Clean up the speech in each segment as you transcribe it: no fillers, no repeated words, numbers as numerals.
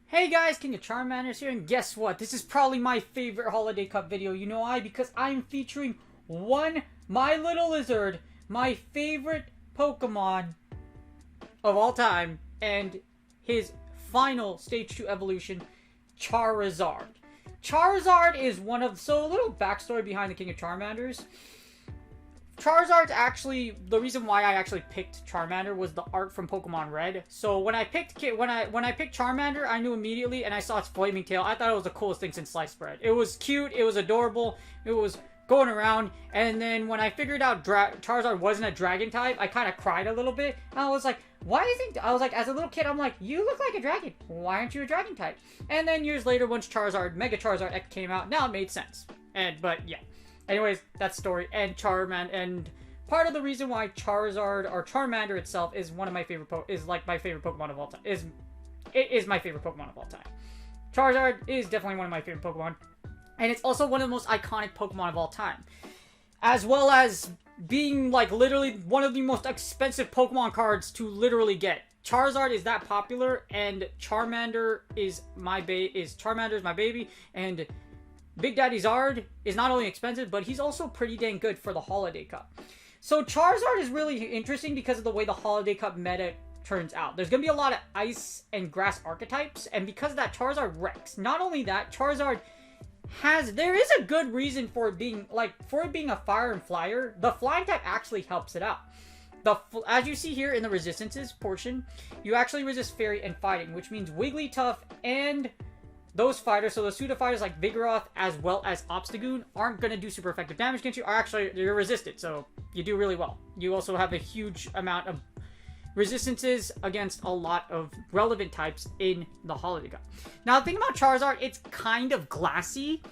Hey guys, King of Charmanders here, and guess what? This is probably my favorite Holiday Cup video. You know why? Because I'm featuring my little lizard, my favorite Pokemon of all time, and his final Stage 2 evolution, Charizard. Charizard is one of... So, a little backstory behind the King of Charmanders. Charizard's actually the reason why I actually picked Charmander was the art from Pokemon Red. So when I picked Charmander, I knew immediately, and I saw its flaming tail. I thought it was the coolest thing since sliced bread. It was cute, it was adorable, it was going around, and then when I figured out Charizard wasn't a dragon type, I kind of cried a little bit. I was like, as a little kid, I'm like, you look like a dragon. Why aren't you a dragon type? And then years later, once Mega Charizard X came out, now it made sense. But yeah. Anyways, that's story. And and part of the reason why Charizard or Charmander itself is one of my favorite my favorite Pokemon of all time. It is my favorite Pokemon of all time. Charizard is definitely one of my favorite Pokemon, and it's also one of the most iconic Pokemon of all time, as well as being like literally one of the most expensive Pokemon cards to literally get. Charizard is that popular, and Charmander is my baby, and Big Daddy Zard is not only expensive, but he's also pretty dang good for the Holiday Cup. So Charizard is really interesting because of the way the Holiday Cup meta turns out. There's going to be a lot of ice and grass archetypes, and because of that, Charizard wrecks. Not only that, Charizard there is a good reason for it being, a fire and flyer. The flying type actually helps it out. As you see here in the resistances portion, you actually resist fairy and fighting, which means Wigglytuff and those fighters, so the pseudo fighters like Vigoroth as well as Obstagoon, aren't going to do super effective damage against you. You're resisted, so you do really well. You also have a huge amount of resistances against a lot of relevant types in the Holiday Cup. Now, the thing about Charizard, it's kind of glassy.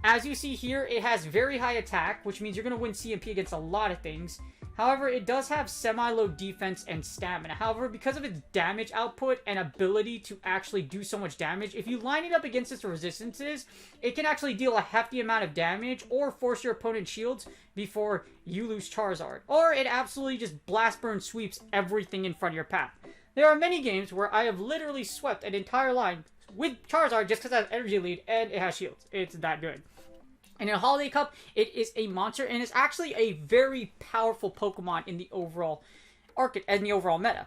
As you see here, it has very high attack, which means you're going to win CMP against a lot of things. However, it does have semi-low defense and stamina. However, because of its damage output and ability to actually do so much damage, if you line it up against its resistances, it can actually deal a hefty amount of damage or force your opponent's shields before you lose Charizard. Or it absolutely just blast burn sweeps everything in front of your path. There are many games where I have literally swept an entire line with Charizard just because it has energy lead and it has shields. It's that good. And in a Holiday Cup, it is a monster, and it's actually a very powerful Pokemon in the overall meta.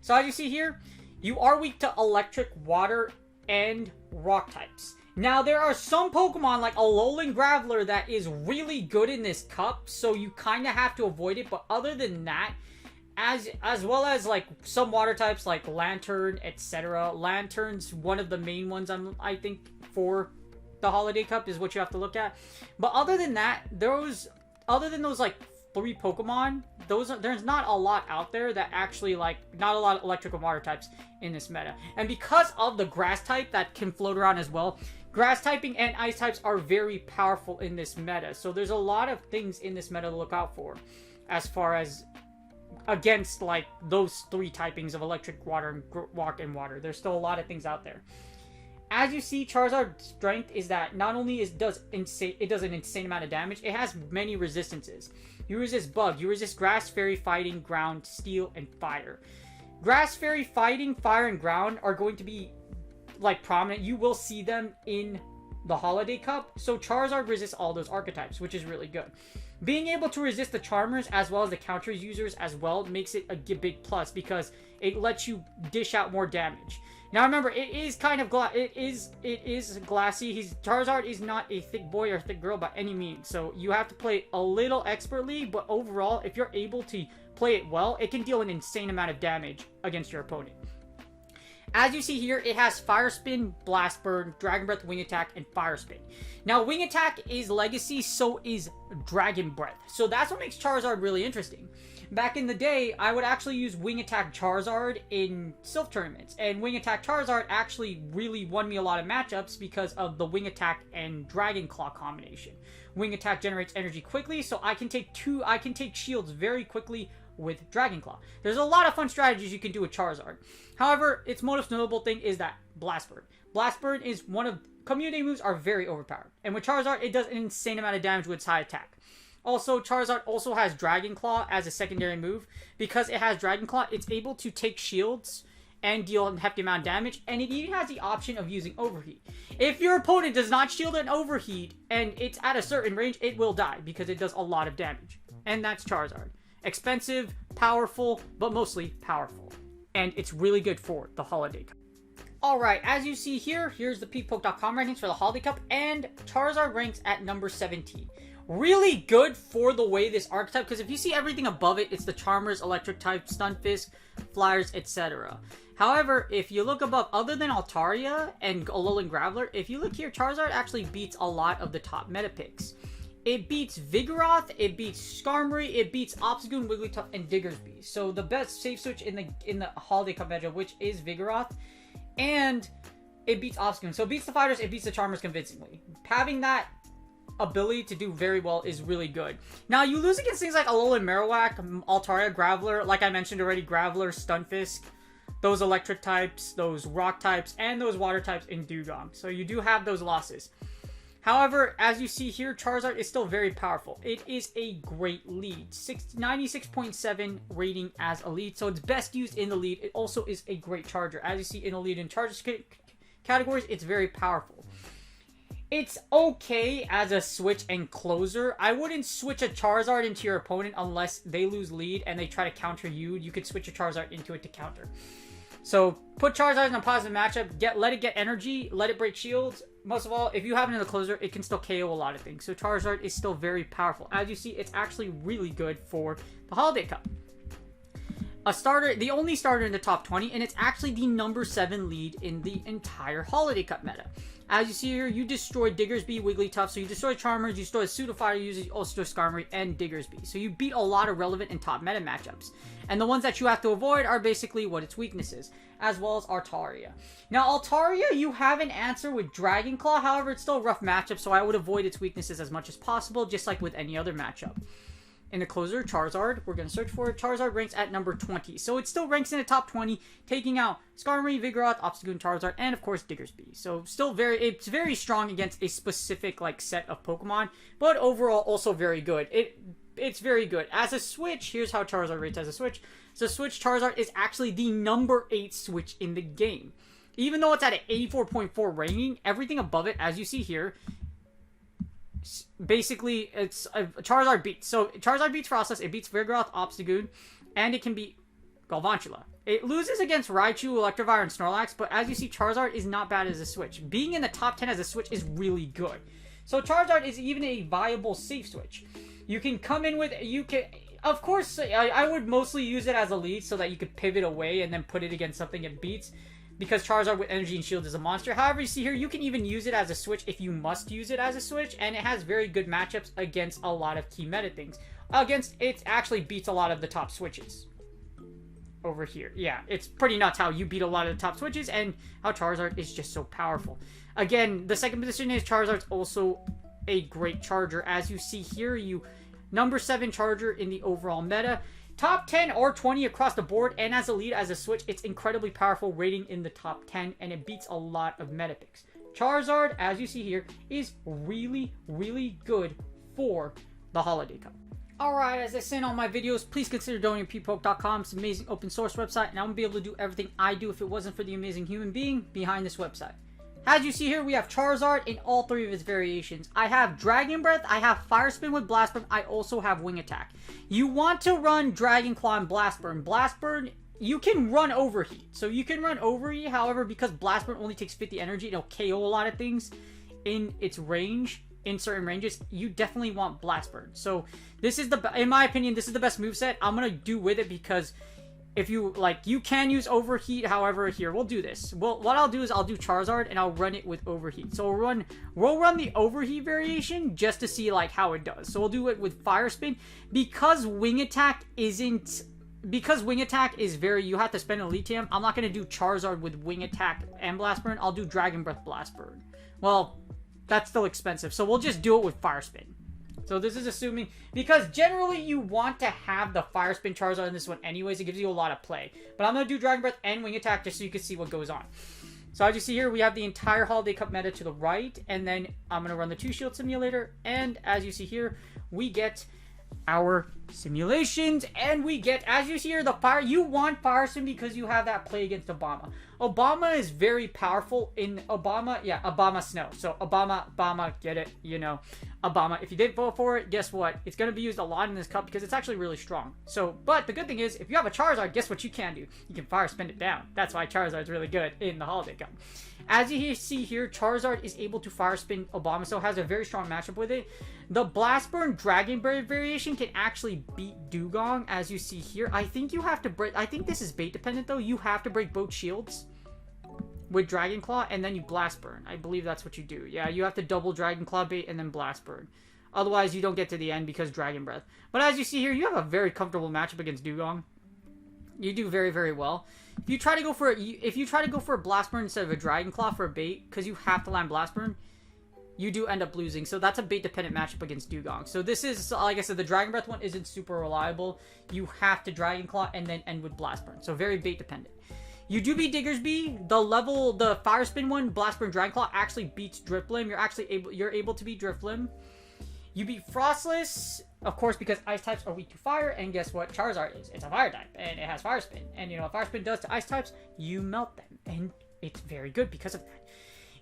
So as you see here, you are weak to electric, water, and rock types. Now, there are some Pokemon like Alolan Graveler that is really good in this cup, so you kind of have to avoid it. But other than that, as well as like some water types like Lantern, etc. Lantern's one of the main ones I think for the Holiday Cup is what you have to look at. But other than that, other than those like 3 Pokemon, there's not a lot out there that actually not a lot of electric and water types in this meta. And because of the grass type that can float around as well, grass typing and ice types are very powerful in this meta. So there's a lot of things in this meta to look out for as far as against like those 3 typings of electric, water, and water. There's still a lot of things out there. As you see, Charizard's strength is that not only does an insane amount of damage, it has many resistances. You resist Bug, you resist Grass, Fairy, Fighting, Ground, Steel, and Fire. Grass, Fairy, Fighting, Fire, and Ground are going to be like prominent. You will see them in the Holiday Cup, so Charizard resists all those archetypes, which is really good. Being able to resist the Charmers as well as the counter users as well makes it a big plus because it lets you dish out more damage. Now remember, it is kind of it is glassy. Charizard is not a thick boy or thick girl by any means, so you have to play a little expertly. But overall, if you're able to play it well, it can deal an insane amount of damage against your opponent. As you see here, it has Fire Spin, Blast Burn, Dragon Breath, Wing Attack, and Fire Spin. Now, Wing Attack is Legacy, so is Dragon Breath. So that's what makes Charizard really interesting. Back in the day, I would actually use Wing Attack Charizard in Silph tournaments. And Wing Attack Charizard actually really won me a lot of matchups because of the Wing Attack and Dragon Claw combination. Wing Attack generates energy quickly, so I can take shields very quickly with Dragon Claw. There's a lot of fun strategies you can do with Charizard. However, its most notable thing is that Blast Burn. Blast Burn is one of community moves are very overpowered. And with Charizard, it does an insane amount of damage with its high attack. Also, Charizard also has Dragon Claw as a secondary move. Because it has Dragon Claw, it's able to take shields and deal a hefty amount of damage. And it even has the option of using Overheat. If your opponent does not shield an Overheat and it's at a certain range, it will die because it does a lot of damage. And that's Charizard. Expensive, powerful, but mostly powerful. And it's really good for the Holiday Cup. Alright, as you see here, here's the peeppoke.com rankings for the Holiday Cup. And Charizard ranks at number 17. Really good for the way this archetype, because if you see everything above it, it's the Charmers, Electric type, Stunfisk, Flyers, etc. However, if you look above, other than Altaria and Alolan Graveler, if you look here, Charizard actually beats a lot of the top meta picks. It beats Vigoroth, it beats Skarmory, it beats Obstagoon, Wigglytuff, and Diggersby. So the best safe switch in the Holiday Cup matchup, which is Vigoroth, and it beats Obstagoon. So it beats the Fighters, it beats the Charmers convincingly. Having that ability to do very well is really good. Now, you lose against things like Alolan Marowak, Altaria, Graveler, like I mentioned already, Graveler, Stunfisk, those electric types, those rock types, and those water types in Dugong. So you do have those losses. However, as you see here, Charizard is still very powerful. It is a great lead. 96.7 rating as a lead, so it's best used in the lead. It also is a great charger. As you see in the lead and charger categories, it's very powerful. It's okay as a switch and closer. I wouldn't switch a Charizard into your opponent unless they lose lead and they try to counter you. You could switch a Charizard into it to counter. So put Charizard in a positive matchup. Let it get energy. Let it break shields. Most of all, if you have it in the closer, it can still KO a lot of things. So Charizard is still very powerful. As you see, it's actually really good for the Holiday Cup. A starter, the only starter in the top 20, and it's actually the number 7 lead in the entire Holiday Cup meta. As you see here, you destroyed Diggersby, Wigglytuff, so you destroyed Charmers, you destroyed Pseudo-Fire users, you also destroyed Skarmory and Diggersby. So you beat a lot of relevant and top meta matchups. And the ones that you have to avoid are basically what its weaknesses, as well as Altaria. Now, Altaria, you have an answer with Dragon Claw, however, it's still a rough matchup, so I would avoid its weaknesses as much as possible, just like with any other matchup. In the closer, Charizard, we're going to search for it. Charizard ranks at number 20. So it still ranks in the top 20, taking out Skarmory, Vigoroth, Obstagoon, Charizard, and of course Diggersby. So still it's very strong against a specific set of Pokemon, but overall also very good. It's very good. As a switch, here's how Charizard rates as a switch. So switch, Charizard is actually the number 8 switch in the game. Even though it's at an 84.4 ranking, everything above it, as you see here, basically, it's Charizard beats. So Charizard beats Frostless, it beats Vigoroth, Obstagoon, and it can beat Galvantula. It loses against Raichu, Electivire, and Snorlax, but as you see, Charizard is not bad as a switch. Being in the top 10 as a switch is really good. So Charizard is even a viable safe switch. You can come in with, of course, I would mostly use it as a lead so that you could pivot away and then put it against something it beats. Because Charizard with Energy and Shield is a monster. However, you see here, you can even use it as a switch if you must use it as a switch. And it has very good matchups against a lot of key meta things. It actually beats a lot of the top switches. Over here. Yeah, it's pretty nuts how you beat a lot of the top switches and how Charizard is just so powerful. Again, the second position is Charizard's also a great charger. As you see here, number 7 charger in the overall meta. Top 10 or 20 across the board, and as a lead, as a switch, it's incredibly powerful, rating in the top 10, and it beats a lot of meta picks. Charizard, as you see here, is really, really good for the Holiday Cup. Alright, as I say in all my videos, please consider donating peeppoke.com. It's an amazing open source website, and I wouldn't be able to do everything I do if it wasn't for the amazing human being behind this website. As you see here, we have Charizard in all 3 of its variations. I have Dragon Breath, I have Fire Spin with Blast Burn, I also have Wing Attack. You want to run Dragon Claw and Blast Burn. Blast Burn, you can run Overheat. So you can run Overheat, however, because Blast Burn only takes 50 energy, it'll KO a lot of things in its range, in certain ranges. You definitely want Blast Burn. So this is in my opinion, this is the best moveset. I'm going to do with it because if you like, you can use overheat. However, here we'll do this. Well, what I'll do is I'll do Charizard and I'll run it with overheat. So we'll run the overheat variation just to see like how it does. So we'll do it with Fire Spin because Wing Attack isn't. Because Wing Attack is very, you have to spend Elite TM, I'm not going to do Charizard with Wing Attack and Blast Burn. I'll do Dragon Breath Blast Burn. Well, that's still expensive. So we'll just do it with Fire Spin. So this is assuming, because generally you want to have the Fire Spin Charizard in this one anyways. It gives you a lot of play. But I'm going to do Dragon Breath and Wing Attack just so you can see what goes on. So as you see here, we have the entire Holiday Cup meta to the right. And then I'm going to run the 2-Shield Simulator. And as you see here, we get our simulations, and we get, as you see here, the fire. You want Fire Spin because you have that play against Obama. Obama is very powerful in Obama Snow. So Obama, get it, you know, Obama. If you didn't vote for it, guess what? It's going to be used a lot in this cup because it's actually really strong. So, but the good thing is, if you have a Charizard, guess what you can do? You can Fire Spin it down. That's why Charizard is really good in the Holiday Cup. As you see here, Charizard is able to Fire Spin Obama, so has a very strong matchup with it. The Blast Burn Dragon Breath variation can actually beat Dugong, as you see here. I think you have to break, I think this is bait dependent though. You have to break both shields with Dragon Claw, and then you Blast Burn. I believe that's what you do. Yeah, you have to double Dragon Claw bait and then Blast Burn. Otherwise, you don't get to the end because Dragon Breath. But as you see here, you have a very comfortable matchup against Dugong. You do very, very well. If you try to go for a Blast Burn instead of a Dragon Claw for a bait, because you have to land Blast Burn, you do end up losing. So that's a bait-dependent matchup against Dugong. So this is, like I said, the Dragon Breath one isn't super reliable. You have to Dragon Claw and then end with Blast Burn. So very bait-dependent. You do beat Diggersby. The Fire Spin one, Blast Burn Dragon Claw, actually beats Drifblim. You're able to beat Drifblim. You beat Frostless, of course, because ice types are weak to fire. And guess what Charizard is? It's a fire type, and it has Fire Spin. And you know what Fire Spin does to ice types? You melt them, and it's very good because of that.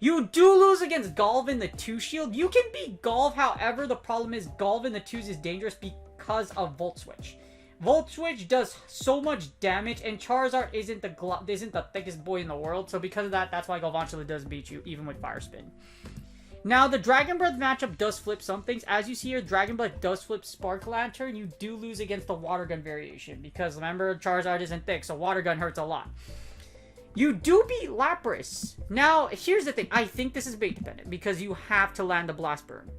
You do lose against Galvin the 2-Shield. You can beat Galv, however, the problem is Galvin the 2s is dangerous because of Volt Switch. Volt Switch does so much damage, and Charizard isn't the thickest boy in the world. So because of that, that's why Galvantula does beat you, even with Fire Spin. Now, the Dragon Breath matchup does flip some things. As you see here, Dragon Breath does flip Spark Lantern. You do lose against the Water Gun variation, because remember, Charizard isn't thick, so Water Gun hurts a lot. You do beat Lapras. Now, here's the thing. I think this is bait dependent because you have to land the Blast Burn.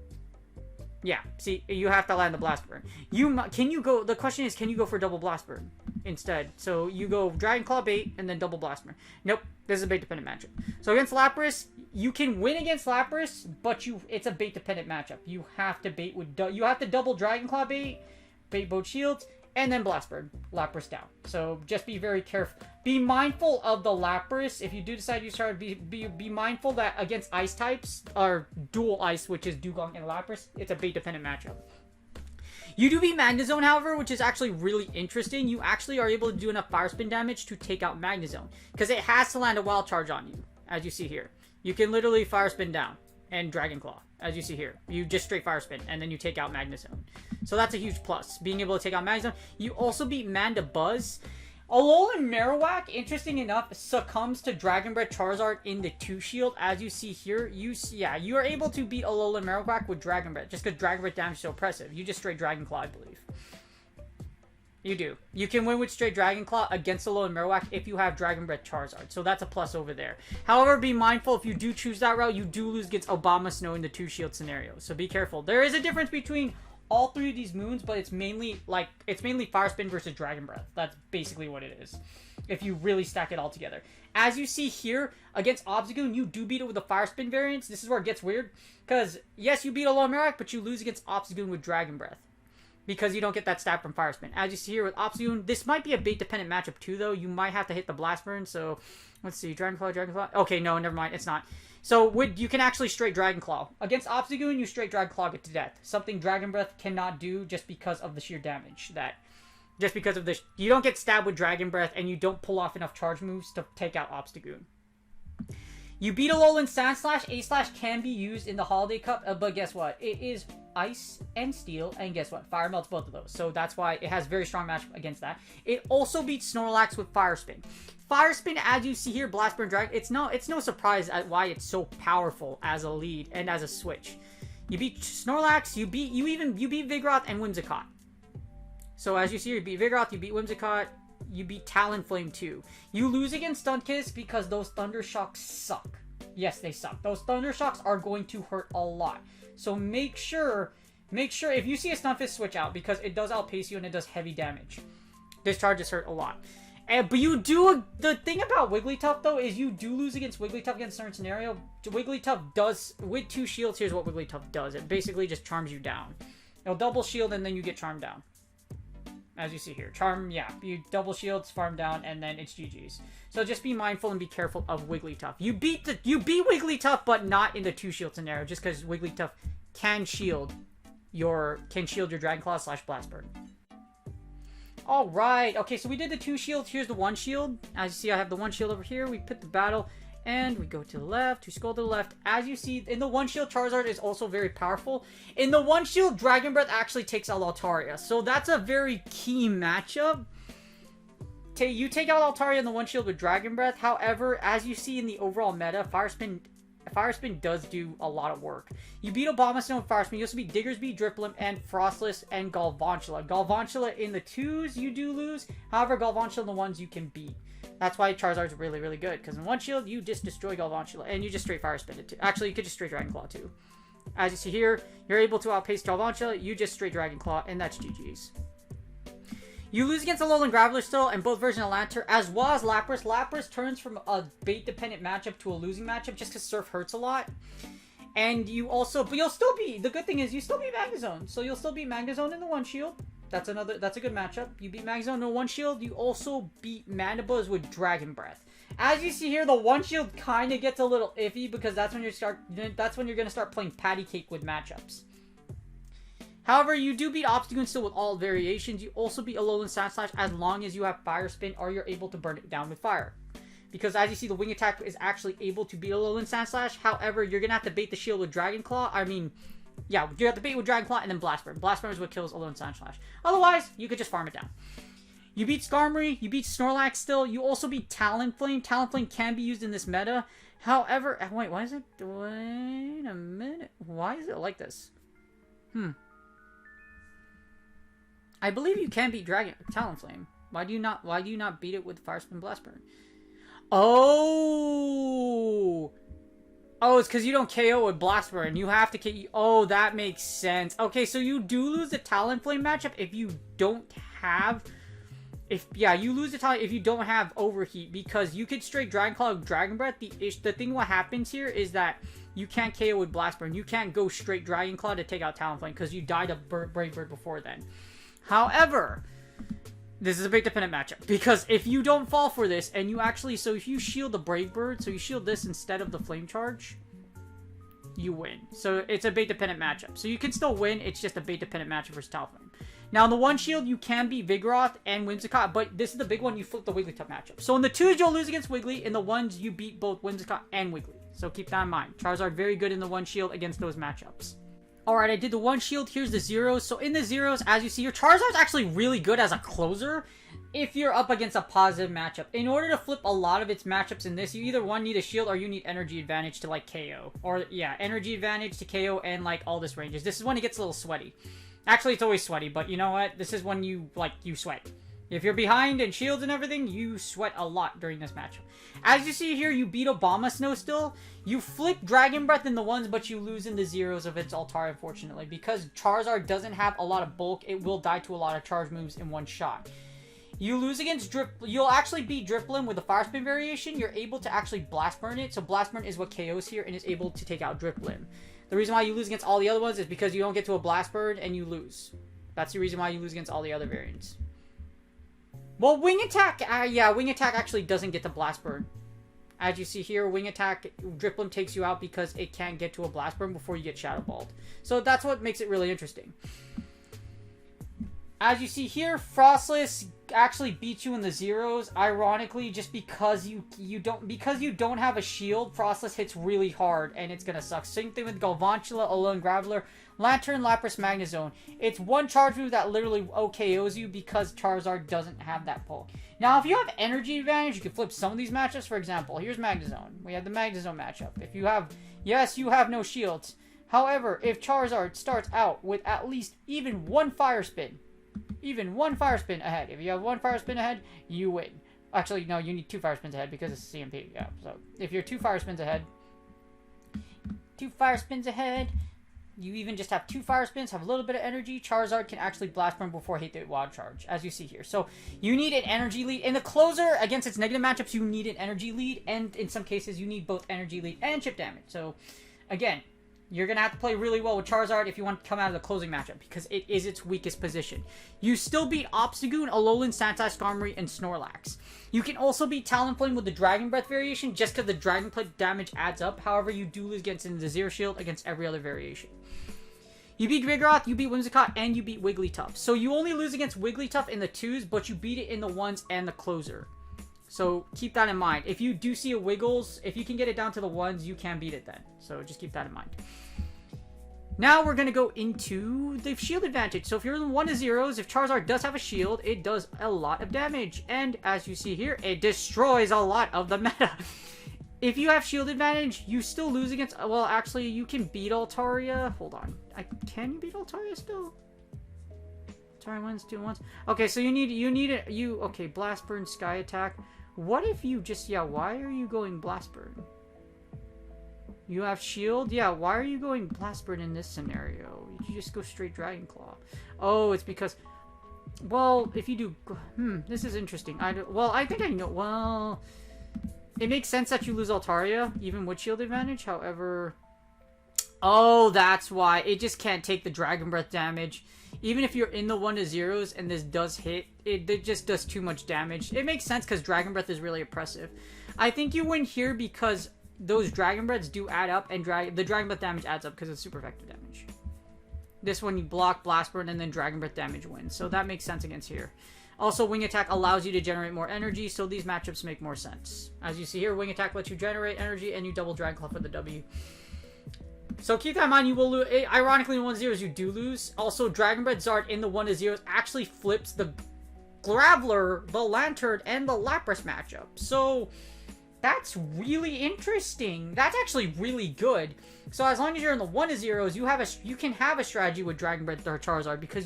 Yeah, see, you have to land the Blast Burn. The question is, can you go for double Blast Burn instead? So you go Dragon Claw bait and then double Blast Burn. Nope, this is a bait dependent matchup. So against Lapras, you can win against Lapras, but it's a bait dependent matchup. You have to bait with, you have to double Dragon Claw bait both shields, and then Blast Burn, Lapras down. So just be very careful. Be mindful of the Lapras. If you do decide you start, be mindful that against ice types, or dual ice, which is Dugong and Lapras, it's a bait dependent matchup. You do beat Magnezone, however, which is actually really interesting. You actually are able to do enough Fire Spin damage to take out Magnezone, because it has to land a Wild Charge on you, as you see here. You can literally Fire Spin down and Dragon Claw, as you see here. You just straight Fire Spin, and then you take out Magnezone. So that's a huge plus, being able to take out Magnezone. You also beat Mandibuzz. Alolan Marowak, interesting enough, succumbs to Dragon Breath Charizard in the 2-Shield. As you see here, you are able to beat Alolan Marowak with Dragon Breath, just because Dragon Breath damage is so oppressive. You just straight Dragon Claw, I believe. You do. You can win with straight Dragon Claw against Alolan Marowak if you have Dragon Breath Charizard. So that's a plus over there. However, be mindful, if you do choose that route, you do lose against Obama Snow in the 2-Shield scenario. So be careful. There is a difference between all three of these moons, but it's mainly Fire Spin versus Dragon Breath. That's basically what it is, if you really stack it all together. As you see here, against Obstagoon, you do beat it with the Fire Spin variants. This is where it gets weird, because yes, you beat Alolan Marowak, but you lose against Obstagoon with Dragon Breath, because you don't get that stat from Fire Spin. As you see here with Obstagoon, this might be a bait-dependent matchup too, though. You might have to hit the Blast Burn, so let's see. Dragon Claw, Dragon Claw. Okay, no, never mind. It's not. So you can actually straight Dragon Claw. Against Obstagoon, you straight Dragon Claw it to death. Something Dragon Breath cannot do just because of the sheer damage. Just because of this. You don't get stabbed with Dragon Breath, and you don't pull off enough charge moves to take out Obstagoon. You beat Alolan Sandslash. A-Slash can be used in the Holiday Cup, but guess what? It is Ice and Steel, and guess what? Fire melts both of those. So that's why it has very strong matchup against that. It also beats Snorlax with Fire Spin. Fire Spin, as you see here, Blast Burn Dragon, it's no surprise at why it's so powerful as a lead and as a switch. You beat Snorlax, you beat Vigoroth and Whimsicott. So as you see here, you beat Vigoroth, you beat Whimsicott, You beat Talonflame too. You lose against Stunkiss because those Thunder Shocks suck. Yes, they suck. Those Thunder Shocks are going to hurt a lot. So make sure if you see a Stunfisk, switch out because it does outpace you and it does heavy damage. Discharges hurt a lot. But you do, the thing about Wigglytuff though is you do lose against Wigglytuff against a certain scenario. Wigglytuff does, with 2 shields, here's what Wigglytuff does. It basically just charms you down. It'll double shield and then you get charmed down. As you see here. Charm, yeah. You double shields, farm down, and then it's GG's. So just be mindful and be careful of Wigglytuff. You beat Wigglytuff, but not in the 2 shield scenario, just because Wigglytuff can shield your Dragon Claw / Blast Burn. Alright, okay, so we did the 2 shields. Here's the 1 shield. As you see, I have the 1 shield over here. We put the battle, and we go to the left, to scroll to the left. As you see, in the 1 shield, Charizard is also very powerful. In the 1 shield, Dragon Breath actually takes out Altaria. So that's a very key matchup. You take out Altaria in the 1 shield with Dragon Breath. However, as you see in the overall meta, Fire Spin does do a lot of work. You beat Abomasnow with Fire Spin. You also beat Diggersby, Driplim, and Frostless, and Galvantula. Galvantula in the 2s you do lose. However, Galvantula in the 1s you can beat. That's why Charizard's really, really good. Because in 1 shield, you just destroy Galvantula. And you just straight Fire Spin it too. Actually, you could just straight Dragon Claw too. As you see here, you're able to outpace Galvantula. You just straight Dragon Claw. And that's GG's. You lose against Alolan Graveler still, and both versions of Lantur, as well as Lapras. Lapras turns from a bait-dependent matchup to a losing matchup just because Surf hurts a lot. And you also, but you'll still be, the good thing is you still beat Magnezone. So you'll still beat Magnezone in the 1 shield. That's a good matchup. You beat Magnezone in the 1 shield. You also beat Mandibuzz with Dragon Breath. As you see here, the 1 shield kind of gets a little iffy because that's when you're going to start playing patty cake with matchups. However, you do beat Obstagoon still with all variations. You also beat Alolan Sandslash as long as you have Fire Spin or you're able to burn it down with fire. Because as you see, the Wing Attack is actually able to beat Alolan Sandslash. However, you're going to have to bait the shield with Dragon Claw. Yeah, you have to bait with Dragon Claw and then Blast Burn. Blast Burn is what kills Alolan Sandslash. Otherwise, you could just farm it down. You beat Skarmory. You beat Snorlax still. You also beat Talonflame. Talonflame can be used in this meta. However, wait, why is it? Wait a minute. Why is it like this? I believe you can beat Talonflame. Why do you not beat it with Fire Spin Blast Burn? Oh, it's because you don't KO with Blast Burn. You have to KO. Oh, that makes sense. Okay, so you do lose the Talonflame matchup if you don't have. You lose the Talon if you don't have Overheat because you could straight Dragon Claw with Dragon Breath. The thing what happens here is that you can't KO with Blast Burn. You can't go straight Dragon Claw to take out Talonflame because you died of Brave Bird before then. However, this is a big dependent matchup because if you don't fall for this and you actually, so if you shield the Brave Bird, so you shield this instead of the Flame Charge, you win. So it's a bait dependent matchup. So you can still win, it's just a bait dependent matchup versus Talonflame. Now in the 1 shield, you can beat Vigoroth and Whimsicott, but this is the big one, you flip the Wigglytuff matchup. So in the 2s, you'll lose against Wiggly, in the 1s, you beat both Whimsicott and Wiggly. So keep that in mind. Charizard very good in the 1 shield against those matchups. Alright, I did the 1 shield. Here's the 0s. So in the 0s, as you see, your Charizard's actually really good as a closer if you're up against a positive matchup. In order to flip a lot of its matchups in this, you either need a shield or you need energy advantage to like KO. Or yeah, energy advantage to KO and like all this ranges. This is when it gets a little sweaty. Actually, it's always sweaty, but you know what? This is when you sweat. If you're behind and shields and everything, you sweat a lot during this matchup. As you see here, you beat Abomasnow still. You flip Dragon Breath in the 1s, but you lose in the 0s of its Altaria, unfortunately. Because Charizard doesn't have a lot of bulk, it will die to a lot of charge moves in one shot. You lose against you'll actually beat Driplim with the Fire Spin variation. You're able to actually Blast Burn it. So Blast Burn is what KOs here and is able to take out Driplim. The reason why you lose against all the other ones is because you don't get to a Blast Burn and you lose. That's the reason why you lose against all the other variants. Well, Wing Attack, Wing Attack actually doesn't get to Blast Burn. As you see here, Wing Attack, Driplim takes you out because it can't get to a Blast Burn before you get Shadow Balled. So that's what makes it really interesting. As you see here, Frostless actually beats you in the 0s. Ironically, just because you don't have a shield, Frostless hits really hard and it's gonna suck. Same thing with Galvantula, Alolan Graveler, Lantern, Lapras, Magnezone. It's one charge move that literally OKOs you because Charizard doesn't have that pull. Now, if you have energy advantage, you can flip some of these matchups. For example, here's Magnezone. We have the Magnezone matchup. If you have, yes, you have no shields. However, if Charizard starts out with at least even one Fire Spin, even one fire spin ahead. If you have one fire spin ahead, you win. Actually, no, you need 2 fire spins ahead because it's CMP. Yeah, so if you're 2 fire spins ahead, you even just have 2 fire spins, have a little bit of energy. Charizard can actually blast burn before hit the wild charge, as you see here. So you need an energy lead. In the closer, against its negative matchups, you need an energy lead, and in some cases, you need both energy lead and chip damage. So, again, you're going to have to play really well with Charizard if you want to come out of the closing matchup, because it is its weakest position. You still beat Obstagoon, Alolan, Sandslash, Skarmory, and Snorlax. You can also beat Talonflame with the Dragon Breath variation, just because the Dragon Breath damage adds up. However, you do lose against the Zero Shield against every other variation. You beat Vigoroth, you beat Whimsicott, and you beat Wigglytuff. So you only lose against Wigglytuff in the 2s, but you beat it in the 1s and the closer. So keep that in mind. If you do see a Wiggles, if you can get it down to the 1s, you can beat it then. So just keep that in mind. Now we're going to go into the shield advantage. So if you're in 1-0s, if Charizard does have a shield, it does a lot of damage. And as you see here, it destroys a lot of the meta. If you have shield advantage, you still lose against... Well, actually, you can beat Altaria. Hold on. Can you beat Altaria still? Altaria wins 2-1. Okay, so okay, Blast Burn, Sky Attack. What if you just... Yeah, why are you going Blast Burn? You have shield? Yeah, why are you going Blast Burn in this scenario? You just go straight Dragon Claw. Oh, it's because... Well, if you do... this is interesting. I think I know... Well... It makes sense that you lose Altaria, even with shield advantage. However... Oh, that's why. It just can't take the Dragon Breath damage. Even if you're in the 1-0s and this does hit, it just does too much damage. It makes sense because Dragon Breath is really oppressive. I think you win here because those Dragon Breaths do add up, and the Dragon Breath damage adds up because it's super effective damage. This one, you block, Blast Burn, and then Dragon Breath damage wins. So that makes sense against here. Also, Wing Attack allows you to generate more energy, so these matchups make more sense. As you see here, Wing Attack lets you generate energy, and you double Dragon Claw for the W. So keep that in mind, you will lose. Ironically, in 1-0s, you do lose. Also, Dragon Breath Zard in the 1-0s actually flips the Graveler, the Lantern, and the Lapras matchup. So that's really interesting. That's actually really good. So as long as you're in the 1-0s, you can have a strategy with Dragon Breath or Charizard because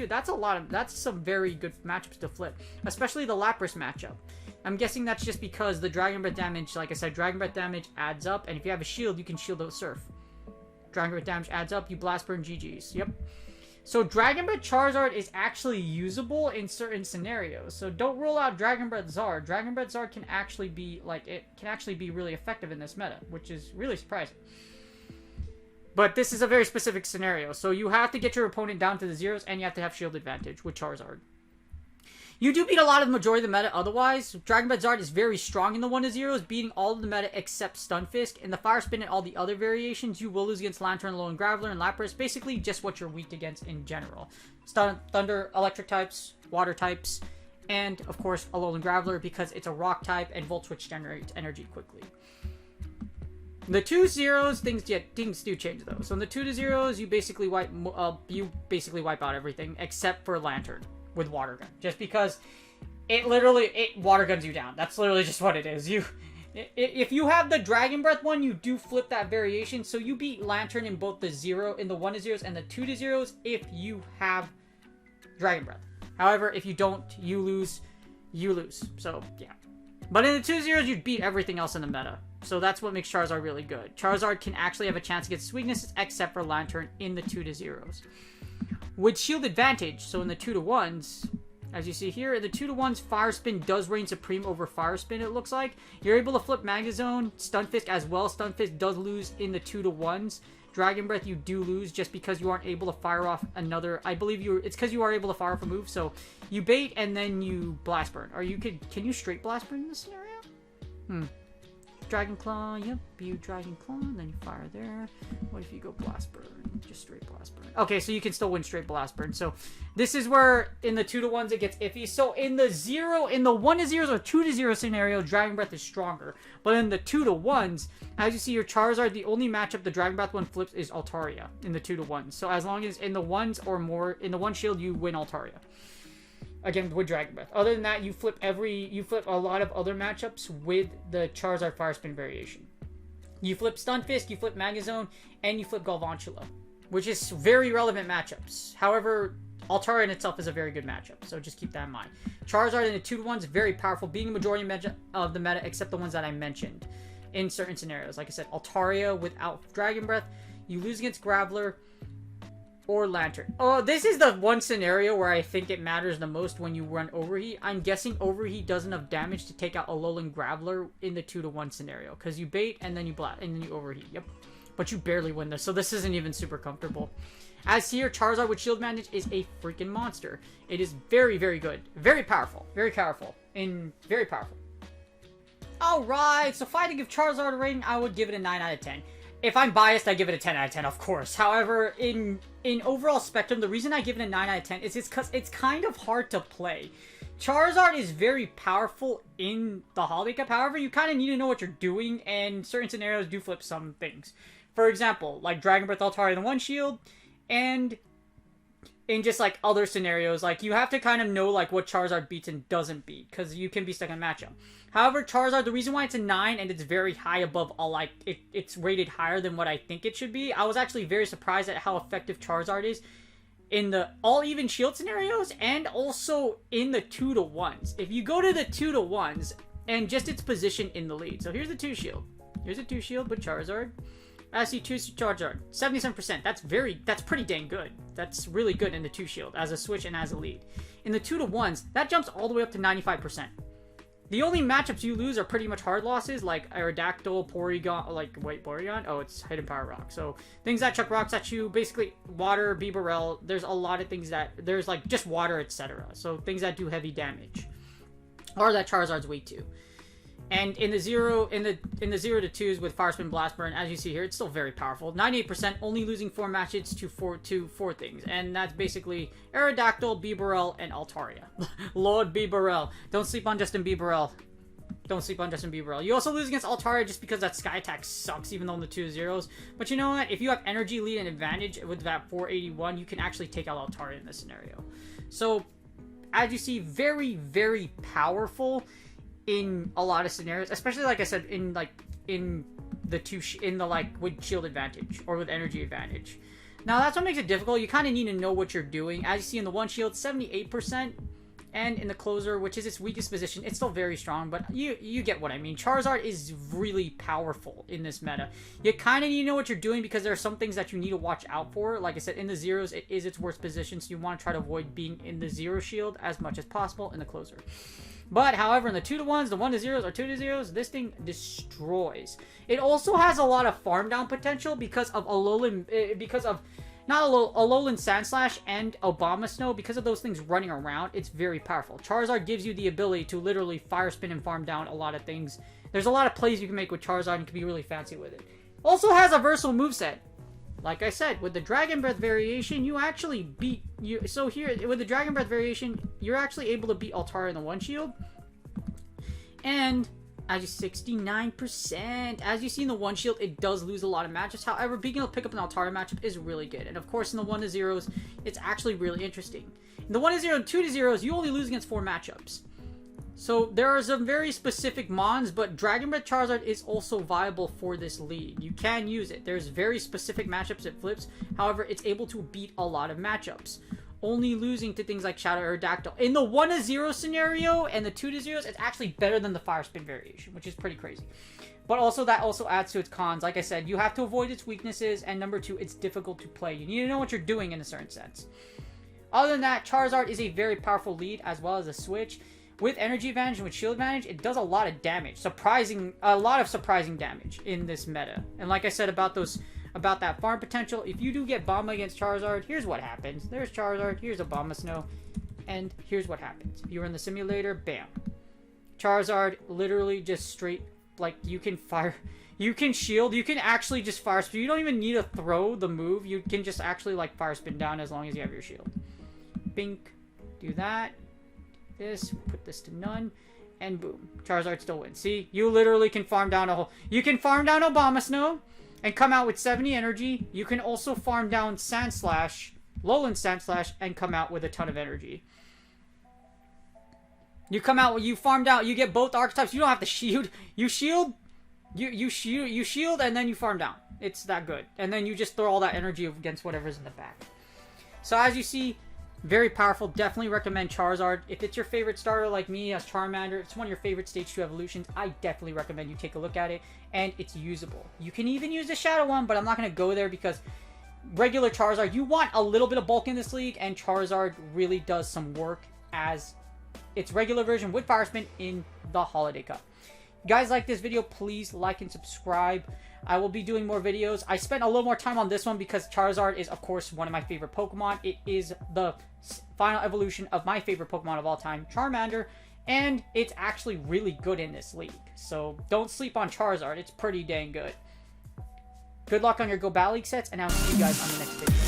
that's some very good matchups to flip, especially the Lapras matchup. I'm guessing that's just because the Dragon Breath damage, like I said, Dragon Breath damage adds up, and if you have a shield, you can shield out Surf. Dragon Breath damage adds up, you Blast Burn GG's. Yep. So Dragon Breath Charizard is actually usable in certain scenarios. So don't rule out Dragon Breath Zard. Dragon Breath Zard can actually be really effective in this meta, which is really surprising. But this is a very specific scenario. So you have to get your opponent down to the 0s, and you have to have shield advantage with Charizard. You do beat a lot of the majority of the meta otherwise. Dragon Breath Zard is very strong in the 1-0s, beating all of the meta except Stunfisk. In the Fire Spin and all the other variations, you will lose against Lantern, Alolan, Graveler, and Lapras. Basically, just what you're weak against in general. Thunder, Electric types, Water types, and, of course, Alolan Graveler because it's a Rock type and Volt Switch generates energy quickly. The 2-0s, things do change though. So in the 2-0s, you basically wipe out everything except for Lantern with Water Gun, just because it Water Guns you down. That's literally just what it is. If you have the Dragon Breath one, you do flip that variation, so you beat Lantern in both the 1-0s and the 2-0s if you have Dragon Breath. However, if you don't, you lose. So yeah. But in the 2-0s, you'd beat everything else in the meta. So that's what makes Charizard really good. Charizard can actually have a chance against weaknesses except for Lantern in the 2-0s. With shield advantage, so in the 2-1s, as you see here, the 2-1s, Fire Spin does reign supreme over Fire Spin, it looks like. You're able to flip Magnezone, Stunfisk as well. Stunfisk does lose in the 2-1s. Dragon Breath you do lose just because you aren't able to fire off another... it's because you are able to fire off a move, so you bait and then you Blast Burn. Or can you straight Blast Burn in this scenario? Dragon Claw, yep, you Dragon Claw, and then you fire there. What if you go Blast Burn? Just straight Blast Burn. Okay, so you can still win straight Blast Burn. So this is where in the 2-1s it gets iffy. So in the 1-0s or 2-0 scenario, Dragon Breath is stronger. But in the 2-1s, as you see your Charizard, the only matchup the Dragon Breath one flips is Altaria in the 2-1s. So as long as in the 1s or more, in the 1 shield, you win Altaria. Again, with Dragon Breath. Other than that, you flip a lot of other matchups with the Charizard Fire Spin variation. You flip Stunfisk, you flip Magnezone, and you flip Galvantula, which is very relevant matchups. However, Altaria in itself is a very good matchup, so just keep that in mind. Charizard in the 2-to-1 is very powerful, being the majority of the meta, except the ones that I mentioned in certain scenarios. Like I said, Altaria without Dragon Breath, you lose against Graveler or Lantern. Oh, this is the one scenario where I think it matters the most when you run Overheat. I'm guessing Overheat does enough damage to take out Alolan Graveler in the 2-to-1 scenario, because you bait and then you blast and then you Overheat. Yep. But you barely win this, so this isn't even super comfortable. As here, Charizard with Shield Advantage is a freaking monster. It is very, very good. Very powerful. Very powerful. Very powerful. Alright, so if I had to give Charizard a rating, I would give it a 9 out of 10. If I'm biased, I give it a 10 out of 10, of course. However, in overall spectrum, the reason I give it a 9 out of 10 is because it's kind of hard to play. Charizard is very powerful in the Holiday Cup. However, you kind of need to know what you're doing, and certain scenarios do flip some things. For example, like Dragon Breath Altaria in the 1 shield, and in just like other scenarios, like you have to kind of know like what Charizard beats and doesn't beat, because you can be stuck in a matchup. However, Charizard, the reason why it's a 9 and it's very high above all, like it's rated higher than what I think it should be. I was actually very surprised at how effective Charizard is in the all even shield scenarios and also in the 2-to-1s. If you go to the 2-to-1s and just its position in the lead. So here's the 2 shield. Here's a 2 shield with Charizard. As you 2 Charizard, 77%. That's pretty dang good. That's really good in the 2 shield as a switch and as a lead. In the 2-to-1s, that jumps all the way up to 95%. The only matchups you lose are pretty much hard losses, like Aerodactyl, Porygon, oh, it's Hidden Power Rock. So, things that chuck rocks at you, basically water, Bibarel, there's a lot of things that, there's like just water, etc. So, things that do heavy damage. Or that Charizard's weak to. And in the 0-to-2s with Fire Spin, Blast Burn, as you see here, it's still very powerful. 98%, only losing 4 matches to four things. And that's basically Aerodactyl, Bibarel, and Altaria. Lord Bibarel. Don't sleep on Justin Bibarel. Don't sleep on Justin Bibarel. You also lose against Altaria just because that Sky Attack sucks, even though in the 2-0s. But you know what? If you have Energy Lead and Advantage with that 481, you can actually take out Altaria in this scenario. So, as you see, very, very powerful in a lot of scenarios, especially like I said, in the with shield advantage or with energy advantage. Now that's what makes it difficult. You kind of need to know what you're doing. As you see in the 1 shield, 78%, and in the closer, which is its weakest position, it's still very strong. But you get what I mean. Charizard is really powerful in this meta. You kind of need to know what you're doing because there are some things that you need to watch out for. Like I said, in the 0s, it is its worst position, so you want to try to avoid being in the 0 shield as much as possible in the closer. But, however, in the 2-to-1s, the 1-to-0s, or 2-to-0s, this thing destroys. It also has a lot of farm down potential because of Alolan, Alolan Sandslash and Obama Snow. Because of those things running around, it's very powerful. Charizard gives you the ability to literally fire spin and farm down a lot of things. There's a lot of plays you can make with Charizard and can be really fancy with it. Also has a versatile moveset. Like I said, with the Dragon Breath variation, you actually beat... So here, with the Dragon Breath variation, you're actually able to beat Altaria in the 1 shield. And, as you 69%. As you see in the 1 shield, it does lose a lot of matches. However, being able to pick up an Altaria matchup is really good. And of course, in the 1-to-0s, it's actually really interesting. In the 1-to-0 and 2-to-0s, you only lose against 4 matchups. So, there are some very specific mons, but Dragon Breath Charizard is also viable for this lead. You can use it. There's very specific matchups it flips. However, it's able to beat a lot of matchups. Only losing to things like Shadow Aerodactyl. In the 1-to-0 scenario and the 2-to-0s, it's actually better than the Fire Spin variation, which is pretty crazy. But also, that also adds to its cons. Like I said, you have to avoid its weaknesses, and number 2, it's difficult to play. You need to know what you're doing in a certain sense. Other than that, Charizard is a very powerful lead, as well as a switch. With energy advantage and with shield advantage, it does a lot of damage. A lot of surprising damage in this meta. And like I said about that farm potential, if you do get Bomba against Charizard, here's what happens. There's Charizard, here's Obama Snow, and here's what happens. If you're in the simulator, bam. Charizard literally just straight, like, you can fire, you can shield, you can actually just fire spin. You don't even need to throw the move. You can just actually, like, fire spin down as long as you have your shield. Bink. Do that. This, put this to none, and boom, Charizard still wins. See, you literally can farm down you can farm down Obama Snow and come out with 70 energy. You can also farm down Sandslash, Lowland Sandslash, and come out with a ton of energy. You come out, you farmed out, you get both archetypes. You don't have to shield. You shield, you shield, and then you farm down. It's that good. And then you just throw all that energy against whatever's in the back. So as you see, Very powerful. Definitely recommend Charizard. If it's your favorite starter like me as Charmander, it's one of your favorite Stage 2 evolutions, I definitely recommend you take a look at it. And it's usable. You can even use the Shadow one, but I'm not going to go there because regular Charizard, you want a little bit of bulk in this league, and Charizard really does some work as its regular version with Fire Spin in the Holiday Cup. If you guys like this video, please like and subscribe. I will be doing more videos. I spent a little more time on this one because Charizard is, of course, one of my favorite Pokemon. It is the final evolution of my favorite Pokemon of all time, Charmander, and it's actually really good in this league. So don't sleep on Charizard. It's pretty dang good. Good luck on your Go Battle League sets, and I'll see you guys on the next video.